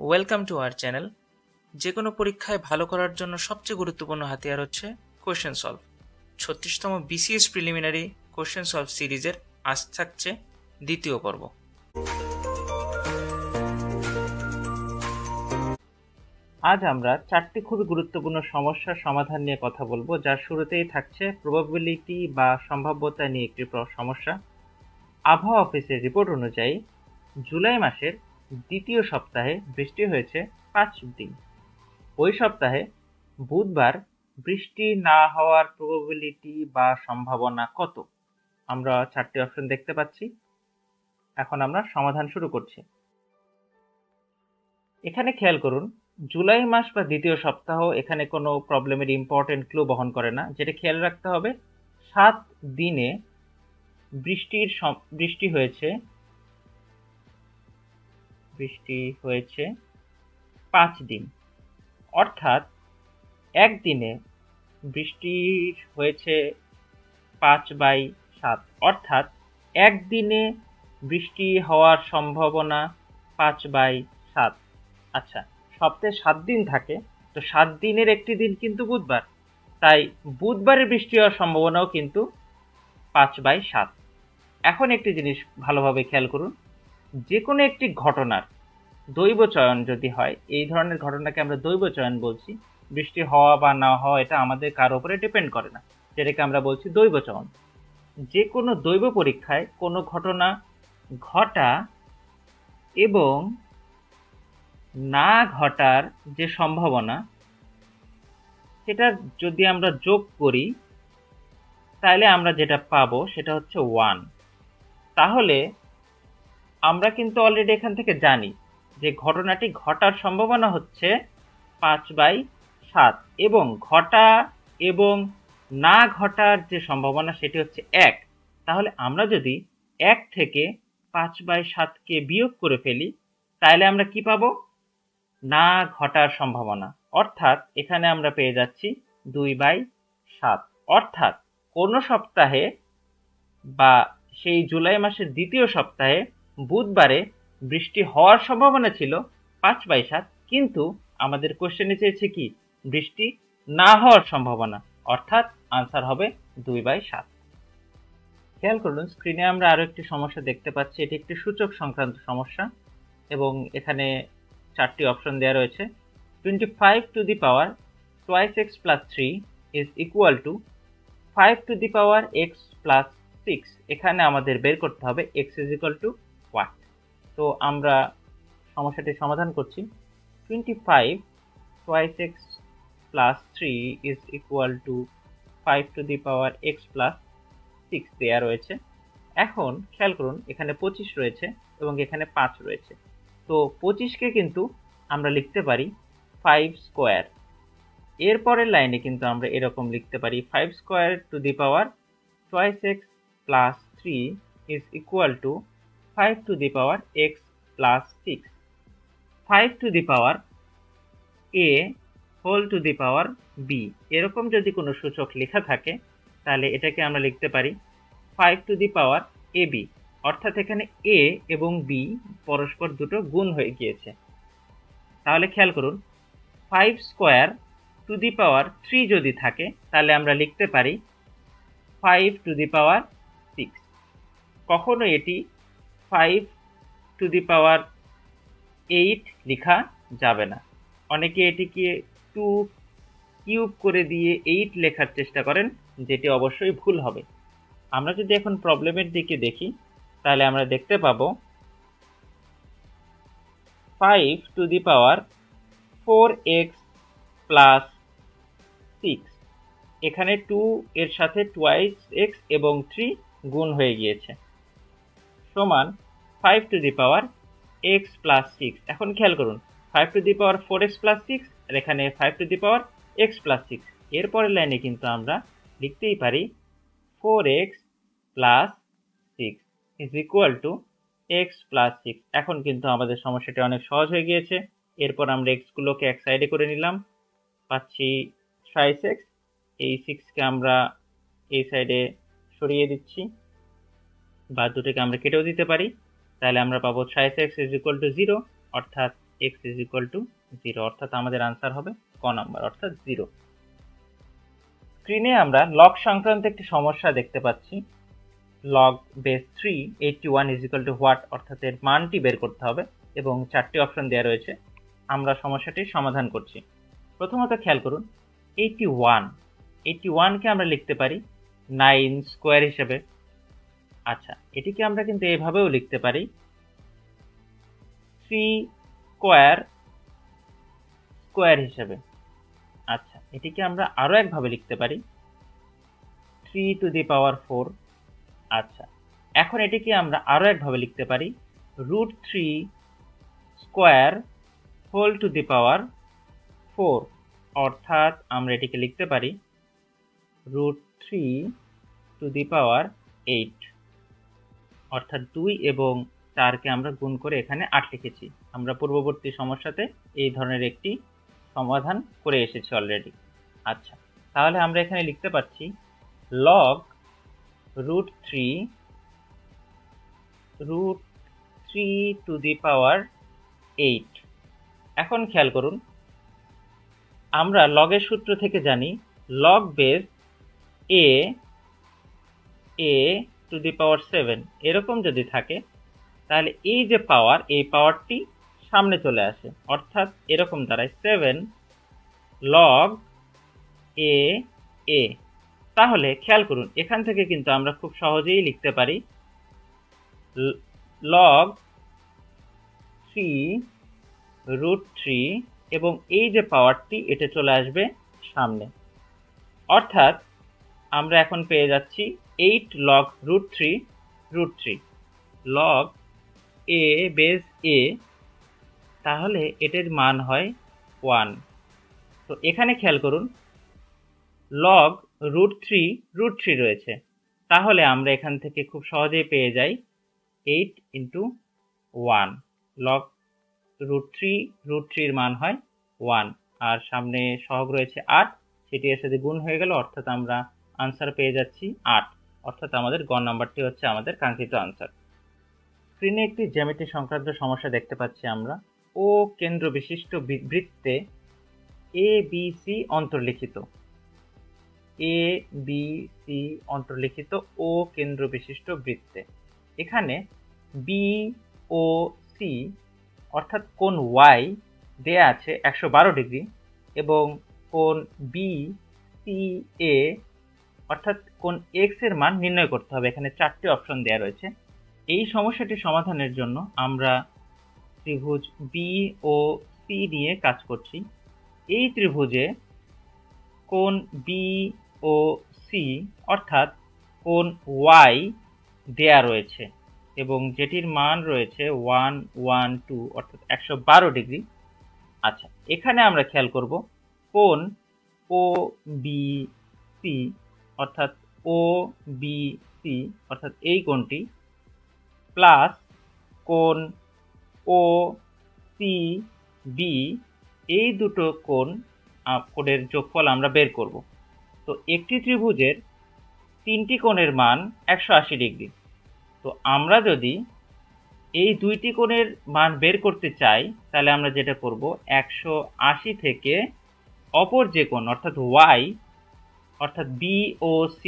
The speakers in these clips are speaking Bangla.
Welcome to our channel. যে কোনো পরীক্ষায় ভালো করার জন্য সবচেয়ে গুরুত্বপূর্ণ হাতিয়ার হচ্ছে কোয়েশ্চেন সলভ। 36তম BCS প্রিলিমিনারি কোয়েশ্চেন সলভ সিরিজের আজ থাকছে দ্বিতীয় পর্ব। আজ আমরা চারটি খুবই গুরুত্বপূর্ণ সমস্যার সমাধান নিয়ে কথা বলবো, যার শুরুতেই থাকছে প্রবাবিলিটি বা সম্ভাব্যতা নিয়ে একটি সমস্যা। আবহাওয়া অফিসের রিপোর্ট অনুযায়ী জুলাই মাসের দ্বিতীয় সপ্তাহে বৃষ্টি হয়েছে 5 দিন। ওই সপ্তাহে বুধবার বৃষ্টি না হওয়ার প্রবাবিলিটি বা সম্ভাবনা কত? আমরা চারটি অপশন দেখতে পাচ্ছি। এখন আমরা সমাধান শুরু করছি। এখানে খেয়াল করুন, জুলাই মাস বা দ্বিতীয় সপ্তাহ এখানে কোনো প্রবলেমের ইম্পর্টেন্ট ক্লু বহন করে না। যেটা খেয়াল রাখতে হবে, 7 দিনে বৃষ্টি হয়েছে 5 দিন, অর্থাৎ একদিনে বৃষ্টি হয়েছে 5/7, অর্থাৎ একদিনে বৃষ্টি হওয়ার সম্ভাবনা 5/7। আচ্ছা, সপ্তাহে 7 দিন থাকে, তো 7 দিনের একটি দিন কিন্তু বুধবার, তাই বুধবারে বৃষ্টি হওয়ার সম্ভাবনাও কিন্তু 5/7। এখন একটি জিনিস ভালোভাবে খেয়াল করুন, যে কোনো একটি ঘটনার দৈব চয়ন যদি হয়, এই ধরনের ঘটনাকে আমরা দৈব চয়ন বলছি। বৃষ্টি হওয়া বা না হওয়া এটা আমাদের কারো উপরে ডিপেন্ড করে না, যেটাকে আমরা বলছি দৈব চয়ন। যে কোনো দৈব পরীক্ষায় কোনো ঘটনা ঘটা এবং না ঘটার যে সম্ভাবনা, সেটা যদি আমরা যোগ করি তাহলে আমরা যেটা পাবো সেটা হচ্ছে 1। তাহলে আমরা কিন্তু অলরেডি এখান থেকে জানি যে ঘটনাটি ঘটার সম্ভাবনা হচ্ছে 5/7 এবং ঘটা এবং না ঘটার যে সম্ভাবনা সেটি হচ্ছে 1। তাহলে আমরা যদি 1 থেকে 5/7কে বিয়োগ করে ফেলি তাহলে আমরা কি পাবো? না ঘটার সম্ভাবনা, অর্থাৎ এখানে আমরা পেয়ে যাচ্ছি 2/7। অর্থাৎ কোনো সপ্তাহে বা সেই জুলাই মাসের দ্বিতীয় সপ্তাহে বুধবারে বৃষ্টি হওয়ার সম্ভাবনা ছিল 5/7, কিন্তু আমাদের কোশ্চেনে চেয়েছে কি? বৃষ্টি না হওয়ার সম্ভাবনা, অর্থাৎ আনসার হবে 2/7। খেয়াল করুন, স্ক্রিনে আমরা আরো একটি সমস্যা দেখতে পাচ্ছি। এটি একটি সূচক সংক্রান্ত সমস্যা এবং এখানে 4টি অপশন দেওয়া রয়েছে। 25 to the power twice x plus 3 is equal to 5 to the power x plus 6। এখানে আমাদের বের করতে হবে x is equal to what। তো আমরা সমস্যাটি সমাধান করছি। 25 twice x plus 3 is equal to 5 to the power x plus 6 দেয়া রয়েছে। এখন খেয়াল করুন, এখানে 25 রয়েছে এবং এখানে 5 রয়েছে। তো 25কে কিন্তু আমরা লিখতে পারি 5 স্কোয়ার। এর পরের লাইনে কিন্তু আমরা এরকম লিখতে পারি 5 square two the power twice x plus 3 is equal to 5 to the power x plus 6। 5 to the power a whole to the power b, এরকম যদি কোনো সূচক লেখা থাকে তাহলে এটাকে আমরা লিখতে পারি 5 to the power ab, অর্থাৎ এখানে a এবং b পরস্পর দুটো গুণ হয়ে গিয়েছে। তাহলে খেয়াল করুন, 5 স্কোয়ার টু দি পাওয়ার 3 যদি থাকে তাহলে আমরা লিখতে পারি 5 to the power 6। কখনো এটি 5 to the power 8 লেখা যাবে না। অনেকে এটিকে 2 কিউব করে দিয়ে 8 লেখার চেষ্টা করেন, যেটি অবশ্যই ভুল হবে। আমরা যদি এখন প্রবলেমের দিকে দেখি তাহলে আমরা দেখতে পাবো 5 to the power 4x plus 6, এখানে 2 এর সাথে twice x এবং 3 গুণ হয়ে গিয়েছে, সমান 5 to the power x plus 6। এখন খেয়াল করুন, 5 to the power 4x plus 6 আর এখানে 5 to the power x plus 6। এর পরের লাইনে কিন্তু আমরা লিখতেই পারি 4x plus 6 is equal to x plus 6। এখন কিন্তু আমাদের সমস্যাটি অনেক সহজ হয়ে গিয়েছে। এরপর আমরা x গুলোকে এক সাইডে করে নিলাম, পাচ্ছি 6x। এই 6কে আমরা এই সাইডে সরিয়ে দিচ্ছি বা দুটোকে আমরা কেটেও দিতে পারি, তাহলে আমরা পাবো 6x is equal to 0, অর্থাৎ x ইজ ইকুয়াল টু 0, অর্থাৎ আমাদের আনসার হবে ক নাম্বার, অর্থাৎ 0। স্ক্রিনে আমরা লগ সংক্রান্ত একটি সমস্যা দেখতে পাচ্ছি। Log base 3 81 is equal two what, অর্থাৎ এর মানটি বের করতে হবে এবং 4টি অপশন দেওয়া রয়েছে। আমরা সমস্যাটির সমাধান করছি। প্রথমত খেয়াল করুন, 81কে আমরা লিখতে পারি 9 স্কোয়ার হিসেবে। আচ্ছা, এটিকে আমরা কিন্তু এভাবেও লিখতে পারি 3 স্কোয়ার হিসেবে। আচ্ছা, এটিকে আমরা আরো একভাবে লিখতে পারি 3 টু দি পাওয়ার 4। আচ্ছা, এখন এটিকে আমরা আরো একভাবে লিখতে পারি √3 স্কোয়ার হোল টু দি পাওয়ার 4, অর্থাৎ আমরা এটিকে লিখতে পারি √3 টু দি পাওয়ার 8, অর্থাৎ 2 এবং 4কে আমরা গুণ করে এখানে 8 লিখেছি। আমরা পূর্ববর্তী সমস্যাতে এই ধরনের একটি সমাধান করে এসেছি অলরেডি। আচ্ছা, তাহলে আমরা এখানে লিখতে পাচ্ছি লগ √3 টু দি পাওয়ার 8। এখন খেয়াল করুন, আমরা লগের সূত্র থেকে জানি log base a to the power 7 এরকম যদি থাকে, তাহলে এই যে পাওয়ার, এই পাওয়ারটি সামনে চলে আসে, অর্থাৎ এরকম দাঁড়ায় 7 লগ a। তাহলে খেয়াল করুন, এখান থেকে কিন্তু আমরা খুব সহজেই লিখতে পারি লগ 3 √3 এবং এই যে পাওয়ারটি এটা চলে আসবে সামনে, অর্থাৎ আমরা এখন পেয়ে যাচ্ছি 8 log √3 log a base a, তাহলে এটার মান হয় 1। তো এখানে খেয়াল করুন, লগ √3 রয়েছে, তাহলে আমরা এখান থেকে খুব সহজেই পেয়ে যাই 8 ইন্টু 1, লগ √3 এর মান হয় 1, আর সামনে সহগ রয়েছে 8, সেটি এর সাথে গুণ হয়ে গেল, অর্থাৎ আমরা আনসার পেয়ে যাচ্ছি 8, অর্থাৎ আমাদের গ নাম্বারটি হচ্ছে আমাদের কাঙ্ক্ষিত আনসার। স্ক্রিনে একটি জ্যামিতি সংক্রান্ত সমস্যা দেখতে পাচ্ছি আমরা। ও কেন্দ্র বিশিষ্ট বৃত্তে ABC অন্তর্লিখিত, ABC অন্তর্লিখিত ও কেন্দ্র বিশিষ্ট বৃত্তে। এখানে BOC অর্থাৎ কোণ Y দেয়া আছে 112 ডিগ্রি এবং কোণ BCA অর্থাৎ কোণ X এর মান নির্ণয় করতে হবে। এখানে 4টি অপশন দেয়া রয়েছে। এই সমস্যাটি সমাধানের জন্য আমরা ত্রিভুজ BOC নিয়ে কাজ করছি। এই ত্রিভুজে কোণ BOC অর্থাৎ কোণ Y দেয়া রয়েছে এবং যেটির মান রয়েছে 112 অর্থাৎ 112 ডিগ্রি। আচ্ছা, এখানে আমরা খেয়াল করব কোণ OBC অর্থাৎ এই কোণটি প্লাস কোণ OCB, এই দুটো কোণের যোগফল আমরা বের করব। তো একটি ত্রিভুজের 3টি কোণের মান 180 ডিগ্রি। তো আমরা যদি এই 2টি কোণের মান বের করতে চাই, তাহলে আমরা যেটা করব 180 থেকে অপর যে কোণ অর্থাৎ Y অর্থাৎ BOC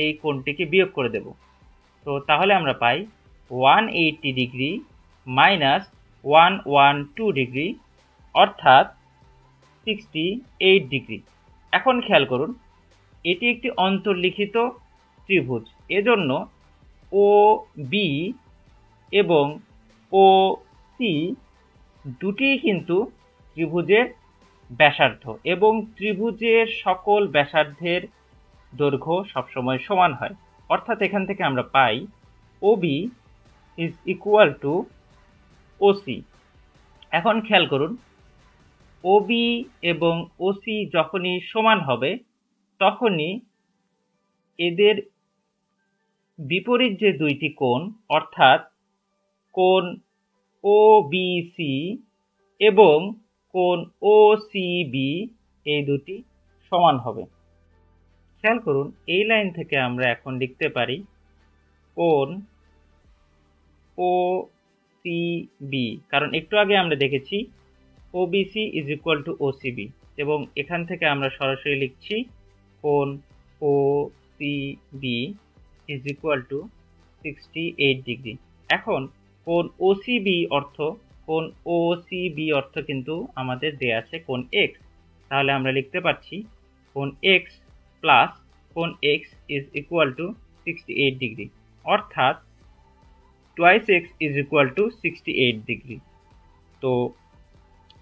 এই কোণটিকে বিয়োগ করে দেব। তো তাহলে আমরা পাই 180 ডিগ্রি মাইনাস 112 ডিগ্রি অর্থাৎ 68 ডিগ্রি। এখন খেয়াল করুন, এটি একটি অন্তর্লিখিত ত্রিভুজ, এজন্য OB এবং OC দুটিই কিন্তু ত্রিভুজের ব্যাসার্ধ এবং ত্রিভুজের সকল ব্যাসার্ধের দৈর্ঘ্য সবসময় সমান হয়, অর্থাৎ এখান থেকে আমরা পাই OB is equal two OC। এখন খেয়াল করুন, OB এবং OC যখনই সমান হবে তখনই এদের বিপরীত যে দুইটি কোণ অর্থাৎ কোণ OBC এবং কোণ OCB এই দুটি সমান হবে। খেয়াল করুন, এই লাইন থেকে আমরা এখন লিখতে পারি কোণ OCB, কারণ একটু আগে আমরা দেখেছি OBC is equal two OCB, এবং এখান থেকে আমরা সরাসরি লিখছি কোণ OCB is equal to 68 degree. এখন কোণ ওসিবি অর্থ কিন্তু আমাদের দেয়া আছে কোণ এক্স, তাহলে আমরা লিখতে পারছি কোণ এক্স প্লাস কোণ x is equal to 68 degree, অর্থাৎ twice x is equal to 68 degree. তো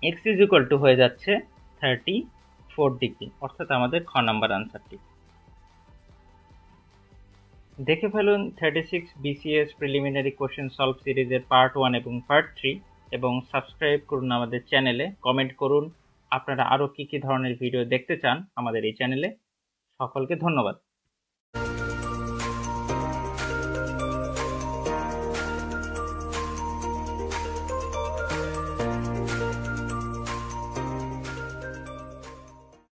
এক্স ইজ ইকুয়াল টু হয়ে যাচ্ছে 34 ডিগ্রি, অর্থাৎ আমাদের খ নাম্বার আনসারটি। দেখে ফেলুন 36 BCS প্রিলিমিনারি কোশ্চেন সলভ সিরিজের পার্ট 1 এবং পার্ট 3, এবং সাবস্ক্রাইব করুন আমাদের চ্যানেলে। কমেন্ট করুন আপনারা আরও কি কি ধরনের ভিডিও দেখতে চান আমাদের এই চ্যানেলে। সকলকে ধন্যবাদ।